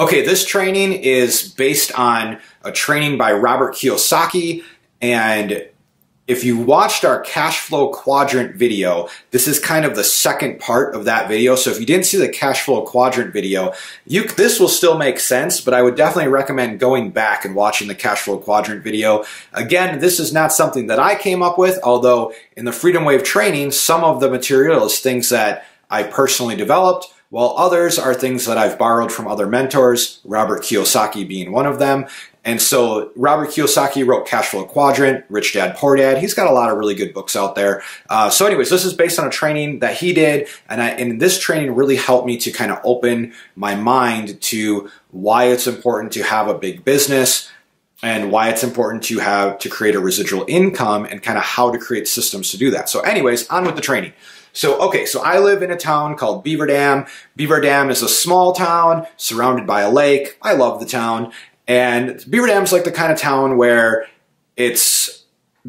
Okay, this training is based on a training by Robert Kiyosaki, and if you watched our cash flow quadrant video, this is kind of the second part of that video. So if you didn't see the cash flow quadrant video, this will still make sense, but I would definitely recommend going back and watching the cash flow quadrant video. Again, this is not something that I came up with, although in the Freedom Wave training, some of the material is things that I personally developed, while others are things that I've borrowed from other mentors, Robert Kiyosaki being one of them. And so Robert Kiyosaki wrote Cash Flow Quadrant, Rich Dad, Poor Dad. He's got a lot of really good books out there. So anyways, this is based on a training that he did. And this training really helped me to kind of open my mind to why it's important to have a big business and why it's important to create a residual income and kind of how to create systems to do that. So anyways, on with the training. So, okay, so I live in a town called Beaver Dam. Beaver Dam is a small town surrounded by a lake. I love the town. And Beaver Dam is like the kind of town where it's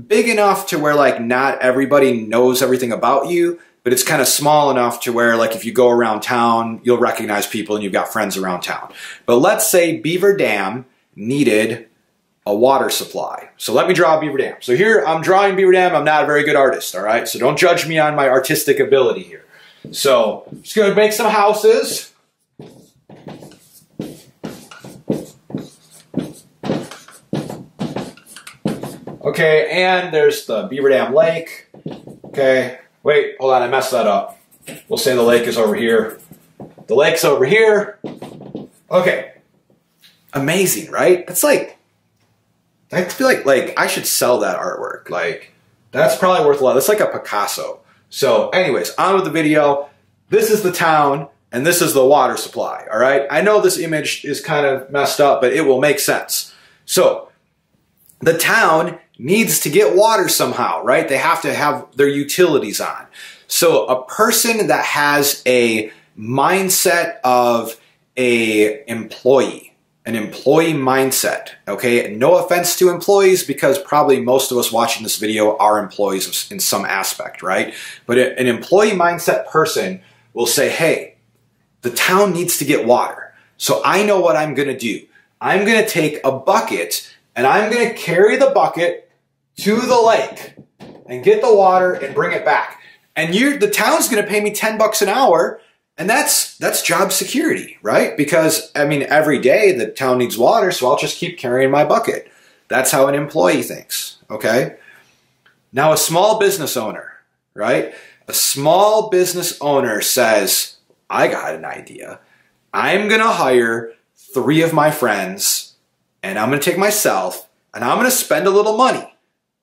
big enough to where like not everybody knows everything about you, but it's kind of small enough to where like if you go around town, you'll recognize people and you've got friends around town. But let's say Beaver Dam needed a water supply. So let me draw Beaver Dam. So here I'm drawing Beaver Dam. I'm not a very good artist, all right? So don't judge me on my artistic ability here. So I'm just gonna make some houses. Okay, and there's the Beaver Dam Lake. Okay, wait, hold on, I messed that up. We'll say the lake is over here. The lake's over here. Okay, amazing, right? That's like, I feel like I should sell that artwork. Like, that's probably worth a lot. That's like a Picasso. So anyways, on with the video. This is the town, and this is the water supply, all right? I know this image is kind of messed up, but it will make sense. So, the town needs to get water somehow, right? They have to have their utilities on. So a person that has a mindset of an employee mindset, okay? No offense to employees because probably most of us watching this video are employees in some aspect, right? But an employee mindset person will say, hey, the town needs to get water. So I know what I'm gonna do. I'm gonna take a bucket and I'm going to carry the bucket to the lake and get the water and bring it back. And the town's going to pay me 10 bucks an hour, and that's job security, right? Because, I mean, every day the town needs water, so I'll just keep carrying my bucket. That's how an employee thinks, okay? Now, a small business owner, right? A small business owner says, I got an idea. I'm going to hire 3 of my friends, and I'm going to take myself, and I'm going to spend a little money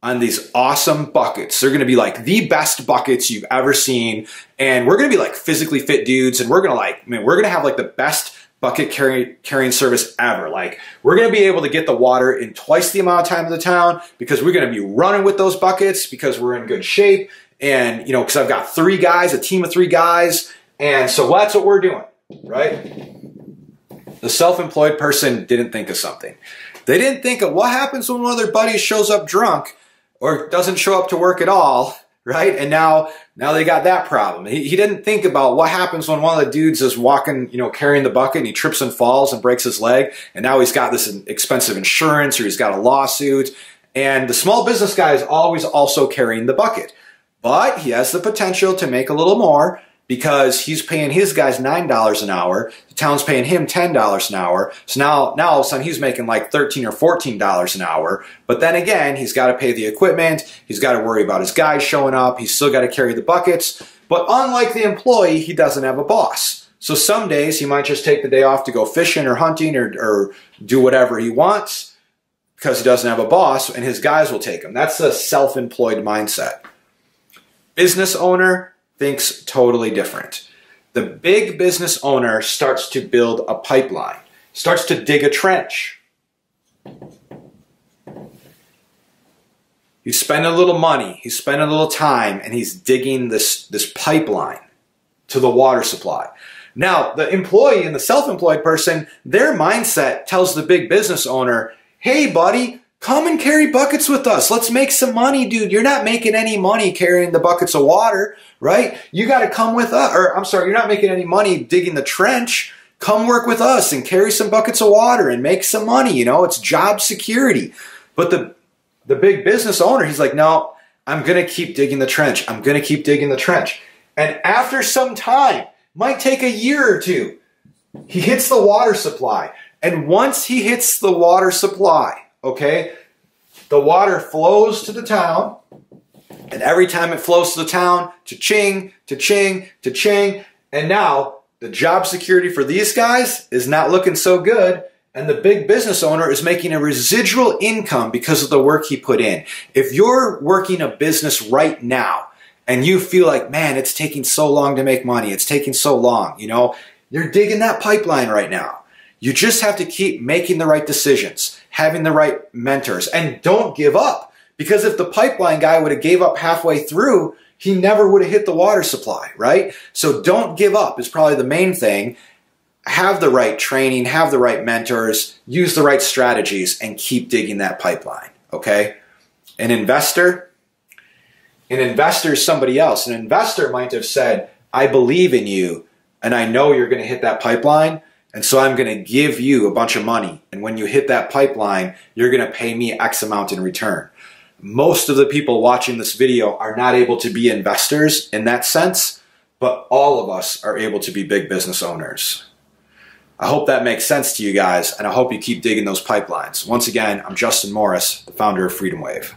on these awesome buckets. They're going to be like the best buckets you've ever seen, and we're going to be like physically fit dudes, and we're going to have like the best bucket carrying service ever. Like, we're going to be able to get the water in twice the amount of time of the town because we're going to be running with those buckets because we're in good shape, and you know, because I've got 3 guys, a team of 3 guys, and so that's what we're doing, right? The self-employed person didn't think of something. They didn't think of what happens when one of their buddies shows up drunk or doesn't show up to work at all, right? And now they got that problem. He didn't think about what happens when one of the dudes is walking, you know, carrying the bucket and he trips and falls and breaks his leg, and now he's got this expensive insurance or he's got a lawsuit. And the small business guy is always also carrying the bucket. But he has the potential to make a little more because he's paying his guys $9 an hour. The town's paying him $10 an hour. So now all of a sudden he's making like $13 or $14 an hour. But then again, he's got to pay the equipment. He's got to worry about his guys showing up. He's still got to carry the buckets. But unlike the employee, he doesn't have a boss. So some days he might just take the day off to go fishing or hunting or do whatever he wants because he doesn't have a boss, and his guys will take him. That's a self-employed mindset. Business owner thinks totally different. The big business owner starts to build a pipeline, starts to dig a trench. He's spending a little money, he's spending a little time, and he's digging this pipeline to the water supply. Now, the employee and the self-employed person, their mindset tells the big business owner, hey buddy, come and carry buckets with us. Let's make some money, dude. You're not making any money carrying the buckets of water, right? You got to come with us. Or I'm sorry, you're not making any money digging the trench. come work with us and carry some buckets of water and make some money. You know, it's job security. But the big business owner, he's like, no, I'm going to keep digging the trench. I'm going to keep digging the trench. And after some time, might take a year or two, he hits the water supply. And once he hits the water supply, okay, the water flows to the town. And every time it flows to the town, cha-ching, cha-ching, cha-ching. And now the job security for these guys is not looking so good. And the big business owner is making a residual income because of the work he put in. If you're working a business right now and you feel like, man, it's taking so long to make money, it's taking so long, you know, you're digging that pipeline right now. You just have to keep making the right decisions, having the right mentors, and don't give up. Because if the pipeline guy would have gave up halfway through, he never would have hit the water supply, right? So don't give up is probably the main thing. Have the right training, have the right mentors, use the right strategies, and keep digging that pipeline, okay? An investor is somebody else. An investor might have said, I believe in you, and I know you're going to hit that pipeline, and so I'm going to give you a bunch of money. And when you hit that pipeline, you're going to pay me X amount in return. Most of the people watching this video are not able to be investors in that sense, but all of us are able to be big business owners. I hope that makes sense to you guys, and I hope you keep digging those pipelines. Once again, I'm Justin Morris, the founder of Freedom Wave.